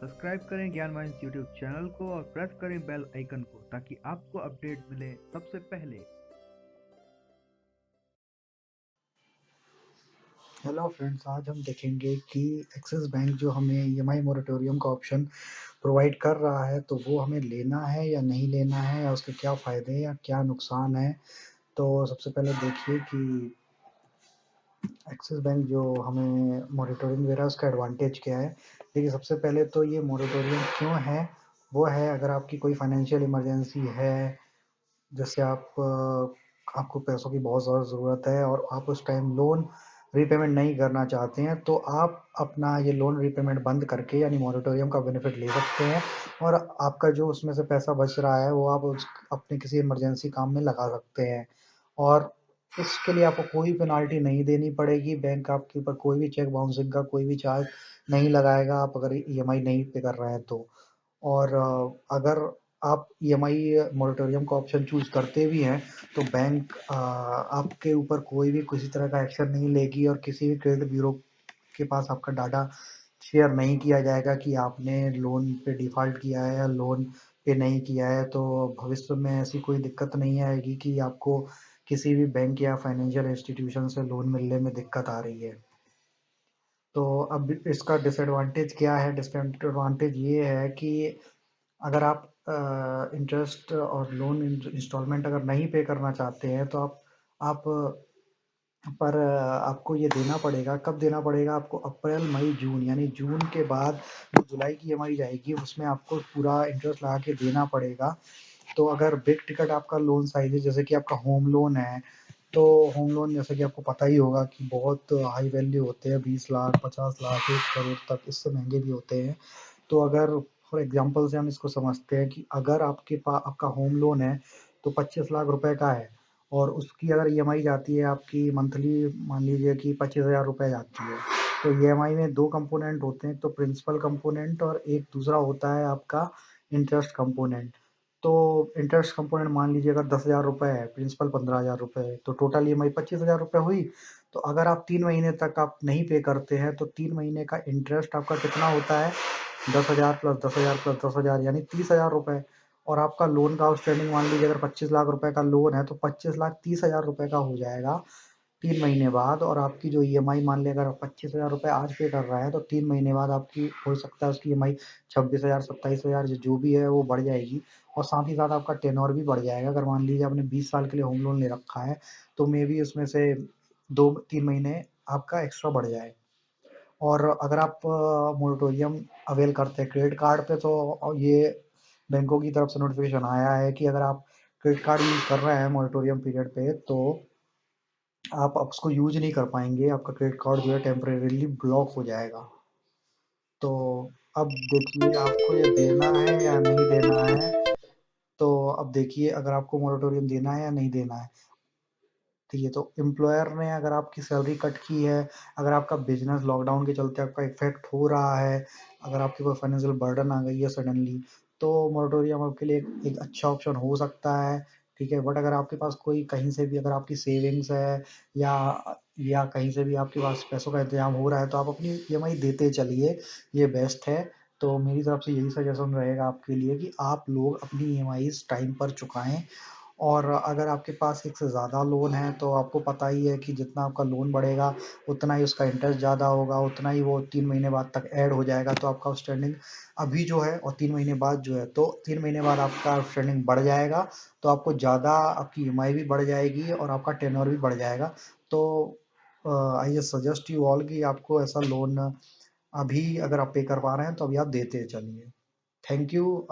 Subscribe करें ज्ञान mines YouTube channel को और प्रेस करें बेल आइकन को ताकि आपको अपडेट मिले सबसे पहले। हेलो फ्रेंड्स, आज हम देखेंगे कि एक्सिस बैंक जो हमें ईएमआई मोरेटोरियम का ऑप्शन प्रोवाइड कर रहा है, तो वो हमें लेना है या नहीं लेना है, या उसके क्या फ़ायदे हैं या क्या नुकसान है। तो सबसे पहले देखिए कि एक्सिस बैंक जो हमें मोरेटोरियम दे रहा है, उसका एडवांटेज क्या है। देखिए, सबसे पहले तो ये मोरेटोरियम क्यों है, वो है अगर आपकी कोई फाइनेंशियल इमरजेंसी है, जैसे आपको पैसों की बहुत ज़्यादा ज़रूरत है और आप उस टाइम लोन रीपेमेंट नहीं करना चाहते हैं, तो आप अपना ये लोन रीपेमेंट बंद करके यानी मॉरेटोरियम का बेनिफिट ले सकते हैं और आपका जो उसमें से पैसा बच रहा है वो आप अपने किसी इमरजेंसी काम में लगा सकते हैं। और इसके लिए आपको कोई पेनाल्टी नहीं देनी पड़ेगी, बैंक आपके ऊपर कोई भी चेक बाउंसिंग का कोई भी चार्ज नहीं लगाएगा आप अगर ईएमआई नहीं पे कर रहे हैं तो। और अगर आप ईएमआई मोरेटोरियम का ऑप्शन चूज़ करते भी हैं, तो बैंक आपके ऊपर कोई भी किसी तरह का एक्शन नहीं लेगी और किसी भी क्रेडिट ब्यूरो के पास आपका डाटा शेयर नहीं किया जाएगा कि आपने लोन पे डिफ़ॉल्ट किया है या लोन पे नहीं किया है। तो भविष्य में ऐसी कोई दिक्कत नहीं आएगी कि आपको किसी भी बैंक या फाइनेंशियल इंस्टीट्यूशन से लोन मिलने में दिक्कत आ रही है। तो अब इसका डिसएडवांटेज क्या है? डिसएडवांटेज ये है कि अगर आप इंटरेस्ट और लोन इंस्टॉलमेंट अगर नहीं पे करना चाहते हैं, तो आप पर आपको ये देना पड़ेगा। कब देना पड़ेगा आपको? अप्रैल मई जून, यानी जून के बाद जो जुलाई की ईएमआई जाएगी उसमें आपको पूरा इंटरेस्ट लगा के देना पड़ेगा। तो अगर बिग टिकट आपका लोन साइज है, जैसे कि आपका होम लोन है, तो होम लोन जैसे कि आपको पता ही होगा कि बहुत हाई वैल्यू होते हैं, 20 लाख 50 लाख 1 करोड़ तक, इससे महंगे भी होते हैं। तो अगर फॉर एग्जांपल से हम इसको समझते हैं कि अगर आपका होम लोन है तो 25 लाख रुपए का है और उसकी अगर ईएमआई जाती है आपकी मंथली, मान लीजिए कि 25,000 रुपये जाती है। तो ईएमआई में दो कंपोनेंट होते हैं, तो प्रिंसिपल कंपोनेंट और एक दूसरा होता है आपका इंटरेस्ट कंपोनेंट। तो इंटरेस्ट कंपोनेंट मान लीजिए अगर 10,000 रुपये है, प्रिंसिपल 15,000 रुपये है, तो टोटल ईएमआई 25,000 रुपये हुई। तो अगर आप 3 महीने तक आप नहीं पे करते हैं, तो 3 महीने का इंटरेस्ट आपका कितना होता है? 10,000 प्लस 10,000 प्लस 10,000 यानी 30,000 रुपये। और आपका लोन का आउटस्टैंडिंग मान लीजिए अगर 25 लाख रुपए का लोन है, तो 25,30,000 रुपये का हो जाएगा 3 महीने बाद। और आपकी जो ईएमआई मान लें, अगर 25,000 रुपये आज पे कर रहा है, तो 3 महीने बाद आपकी हो सकता है उसकी ईएमआई 26,000 27,000 जो भी है वो बढ़ जाएगी। और साथ ही साथ आपका टेन्योर भी बढ़ जाएगा। अगर मान लीजिए आपने 20 साल के लिए होम लोन ले रखा है, तो मे बी उसमें से 2-3 महीने आपका एक्स्ट्रा बढ़ जाए। और अगर आप मोरेटोरियम अवेल करते हैं क्रेडिट कार्ड पे, तो ये बैंकों की तरफ से नोटिफिकेशन आया है कि अगर आप क्रेडिट कार्ड यूज़ कर रहे हैं मोरेटोरियम पीरियड पे, तो आप अब उसको यूज नहीं कर पाएंगे, आपका क्रेडिट कार्ड जो है टेम्परेरीली ब्लॉक हो जाएगा। तो अब देखिए आपको ये देना है या नहीं देना है। तो अब देखिए, अगर आपको मोरेटोरियम देना है या नहीं देना है, ठीक है। तो एम्प्लॉयर ने अगर आपकी सैलरी कट की है, अगर आपका बिजनेस लॉकडाउन के चलते आपका इफेक्ट हो रहा है, अगर आपके ऊपर फाइनेंशियल बर्डन आ गई है सडनली, तो मोरेटोरियम आपके लिए एक अच्छा ऑप्शन हो सकता है, ठीक है। बट अगर आपके पास कोई कहीं से भी अगर आपकी सेविंग्स है या कहीं से भी आपके पास पैसों का इंतजाम हो रहा है, तो आप अपनी ईएमआई देते चलिए, ये बेस्ट है। तो मेरी तरफ से यही सजेशन रहेगा आपके लिए कि आप लोग अपनी ईएमआई टाइम पर चुकाएं। और अगर आपके पास एक से ज़्यादा लोन है, तो आपको पता ही है कि जितना आपका लोन बढ़ेगा उतना ही उसका इंटरेस्ट ज़्यादा होगा, उतना ही वो 3 महीने बाद तक ऐड हो जाएगा। तो आपका आउटस्टैंडिंग अभी जो है और 3 महीने बाद जो है, तो 3 महीने बाद आपका आउटस्टैंडिंग बढ़ जाएगा। तो आपको ज़्यादा आपकी ईएमआई भी बढ़ जाएगी और आपका टेन्योर भी बढ़ जाएगा। तो आई सजेस्ट यू ऑल कि आपको ऐसा लोन अभी अगर आप पे कर पा रहे हैं तो अभी आप देते चलिए। Thank you.